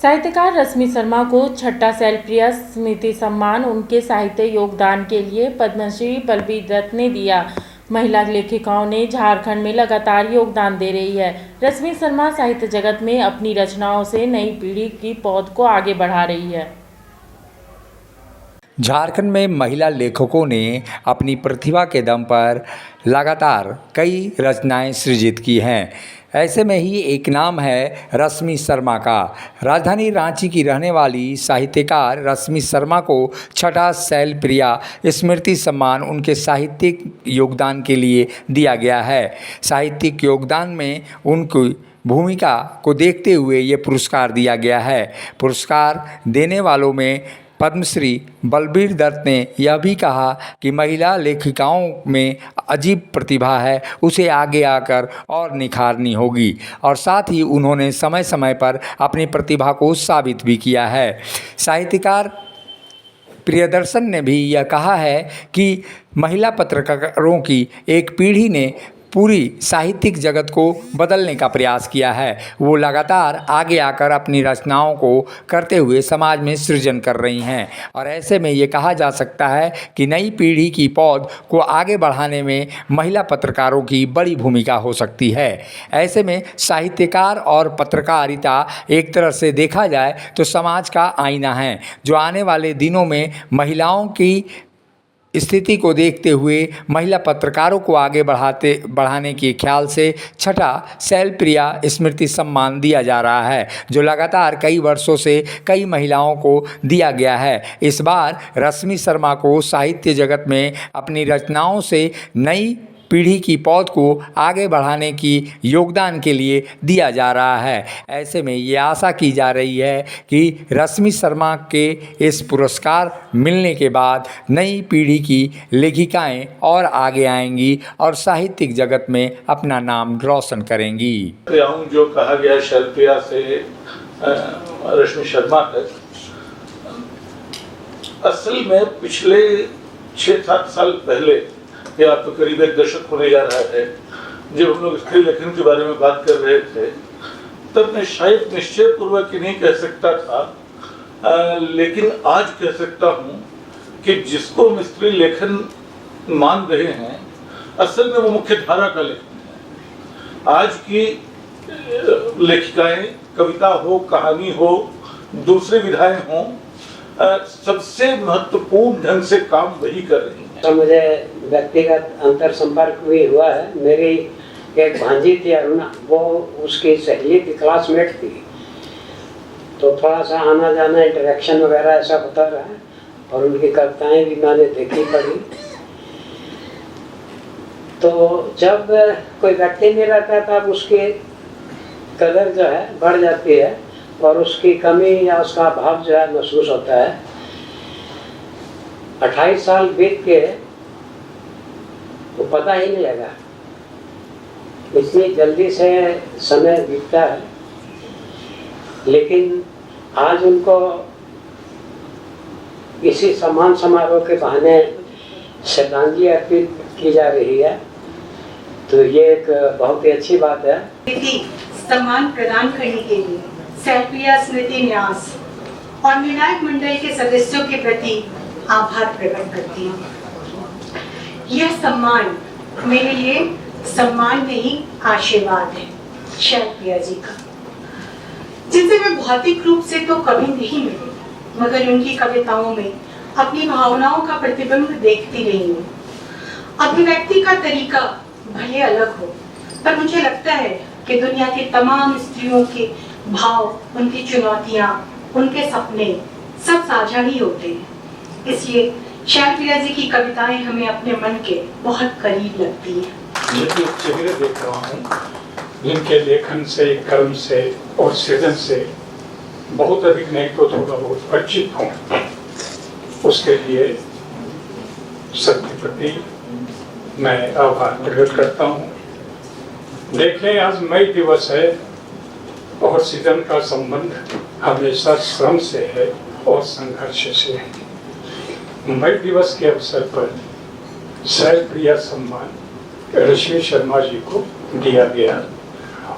साहित्यकार रश्मि शर्मा को छठा शैलप्रिया स्मृति सम्मान उनके साहित्य योगदान के लिए पद्मश्री बलबीर दत्त ने दिया। महिला लेखिकाओं ने झारखंड में लगातार योगदान दे रही है। रश्मि शर्मा साहित्य जगत में अपनी रचनाओं से नई पीढ़ी की पौध को आगे बढ़ा रही है। झारखंड में महिला लेखकों ने अपनी प्रतिभा के दम पर लगातार कई रचनाएं सृजित की हैं। ऐसे में ही एक नाम है रश्मि शर्मा का। राजधानी रांची की रहने वाली साहित्यकार रश्मि शर्मा को छठा शैलप्रिया स्मृति सम्मान उनके साहित्यिक योगदान के लिए दिया गया है। साहित्यिक योगदान में उनकी भूमिका को देखते हुए ये पुरस्कार दिया गया है। पुरस्कार देने वालों में पद्मश्री बलबीर दत्त ने यह भी कहा कि महिला लेखिकाओं में अजीब प्रतिभा है, उसे आगे आकर और निखारनी होगी, और साथ ही उन्होंने समय समय पर अपनी प्रतिभा को साबित भी किया है। साहित्यकार प्रियदर्शन ने भी यह कहा है कि महिला पत्रकारों की एक पीढ़ी ने पूरी साहित्यिक जगत को बदलने का प्रयास किया है। वो लगातार आगे आकर अपनी रचनाओं को करते हुए समाज में सृजन कर रही हैं, और ऐसे में ये कहा जा सकता है कि नई पीढ़ी की पौध को आगे बढ़ाने में महिला पत्रकारों की बड़ी भूमिका हो सकती है। ऐसे में साहित्यकार और पत्रकारिता एक तरह से देखा जाए तो समाज का आईना है, जो आने वाले दिनों में महिलाओं की स्थिति को देखते हुए महिला पत्रकारों को आगे बढ़ाने के ख्याल से छठा शैलप्रिया स्मृति सम्मान दिया जा रहा है, जो लगातार कई वर्षों से कई महिलाओं को दिया गया है। इस बार रश्मि शर्मा को साहित्य जगत में अपनी रचनाओं से नई पीढ़ी की पौध को आगे बढ़ाने की योगदान के लिए दिया जा रहा है। ऐसे में ये आशा की जा रही है कि रश्मि शर्मा के इस पुरस्कार मिलने के बाद नई पीढ़ी की लेखिकाएं और आगे आएंगी और साहित्यिक जगत में अपना नाम रोशन करेंगी। जो कहा गया शैलप्रिया से रश्मि शर्मा तक, असल में पिछले 6-7 साल पहले या तो करीब एक दशक होने जा रहा है, जब हम लोग स्त्री लेखन के बारे में बात कर रहे थे, तब मैं शायद निश्चय पूर्वक नहीं कह सकता था, लेकिन आज कह सकता हूँ कि जिसको हम स्त्री लेखन मान रहे हैं, असल में वो मुख्य धारा का लेखन है। आज की लेखिकाएं, कविता हो, कहानी हो, दूसरी विधाएं हो, सबसे महत्वपूर्ण ढंग से काम वही कर रही हैं। तो मुझे व्यक्तिगत अंतर संपर्क भी हुआ है। मेरी एक भांजी थी अरुणा, वो उसकी सहेली थी, क्लासमेट थी, तो थोड़ा सा आना जाना, इंटरेक्शन वगैरह ऐसा होता रहा, और उनकी कविताएं भी मैंने देखी पढ़ी। तो जब कोई व्यक्ति नहीं रहता तब उसकी कदर जो है बढ़ जाती है, और उसकी कमी या उसका अभाव जो है महसूस होता है। 28 साल बीत के वो पता ही नहीं लगा, इतनी जल्दी से समय बीतता है। लेकिन आज उनको इसी सम्मान समारोह के बहाने श्रद्धांजलि अर्पित की जा रही है, तो ये एक बहुत ही अच्छी बात है। सम्मान प्रदान करने के लिए शैलप्रिया स्मृति न्यास और निर्णायक मंडल के सदस्यों के प्रति आभार प्रकट करती हूँ। यह सम्मान मेरे लिए सम्मान नहीं, आशीर्वाद है शैलप्रिया जी का, जिनसे मैं भौतिक रूप से तो कभी नहीं मिली, मगर उनकी कविताओं में अपनी भावनाओं का प्रतिबिंब देखती रही हूँ। अभिव्यक्ति का तरीका भले अलग हो, पर मुझे लगता है कि दुनिया की तमाम स्त्रियों के भाव, उनकी चुनौतियाँ, उनके सपने सब साझा ही होते हैं। इसलिए शैलप्रिया जी की कविताएं हमें अपने मन के बहुत करीब लगती हैं। ये जो चेहरे देख रहा हूँ, जिनके लेखन से, कर्म से और सृजन से बहुत अधिक नहीं तो थोड़ा बहुत परिचित हूँ, उसके लिए सबके प्रति मैं आभार प्रकट करता हूँ। देखें, आज मई दिवस है और सृजन का संबंध हमेशा श्रम से है और संघर्ष से है। मई दिवस के अवसर पर शैलप्रिया सम्मान रश्मि शर्मा जी को दिया गया,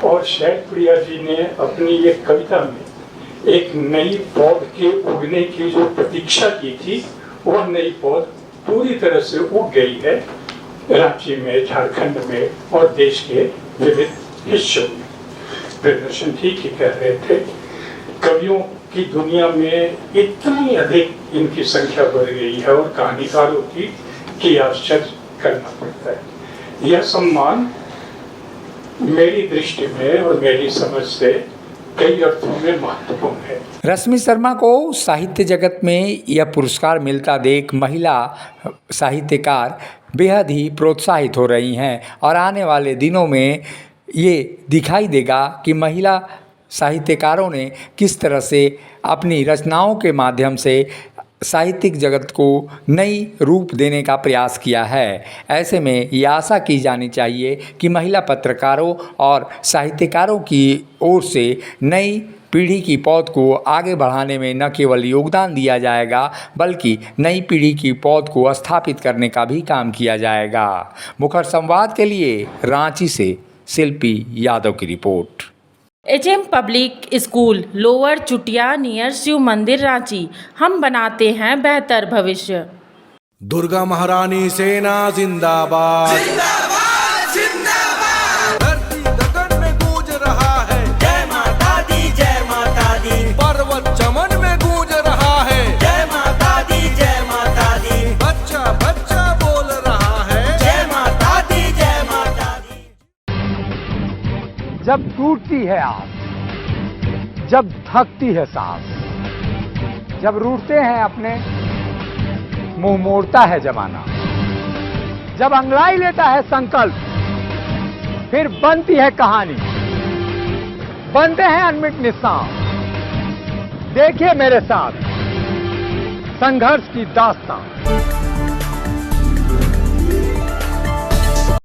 और शैलप्रिया जी ने अपनी एक कविता में एक नई पौध के उगने की जो प्रतीक्षा की थी, वह नई पौध पूरी तरह से उग गई है रांची में, झारखंड में और देश के विविध हिस्सों में। प्रदर्शन ठीक ही कह रहे थे, कवियों की दुनिया में इतनी अधिक इनकी संख्या बढ़ गई है और कहानीकारों की कि आश्चर्य करना पड़ता है। यह सम्मान मेरी दृष्टि में और मेरी समझ से कई अर्थों में महत्वपूर्ण है। रश्मि शर्मा को साहित्य जगत में यह पुरस्कार मिलता देख महिला साहित्यकार बेहद ही प्रोत्साहित हो रही हैं और आने वाले दिनों में ये दिखाई देगा कि महिला साहित्यकारों ने किस तरह से अपनी रचनाओं के माध्यम से साहित्यिक जगत को नई रूप देने का प्रयास किया है। ऐसे में ये आशा की जानी चाहिए कि महिला पत्रकारों और साहित्यकारों की ओर से नई पीढ़ी की पौध को आगे बढ़ाने में न केवल योगदान दिया जाएगा बल्कि नई पीढ़ी की पौध को स्थापित करने का भी काम किया जाएगा। मुखर संवाद के लिए रांची से शिल्पी यादव की रिपोर्ट। HM public school, lower Chutia near Shiv Mandir, Ranchi. हम बनाते हैं बेहतर भविष्य। दुर्गा महारानी सेना जिंदाबाद, जिंदाबाद जिंदाबाद। धरती गगन में गूंज रहा है जय माता दी, जय माता दी। पर्वत चमन में गूंज रहा है जय माता दी, जय माता दी। बच्चा बच्चा बोल रहा है जय माता दी, जय माता दी। जब टूटती है आस, जब थकती है सांस, जब रूठते हैं अपने, मुंह मोड़ता है जमाना, जब अंगड़ाई लेता है संकल्प, फिर बनती है कहानी, बनते हैं अनमिट निशान। देखिए मेरे साथ संघर्ष की दास्तान।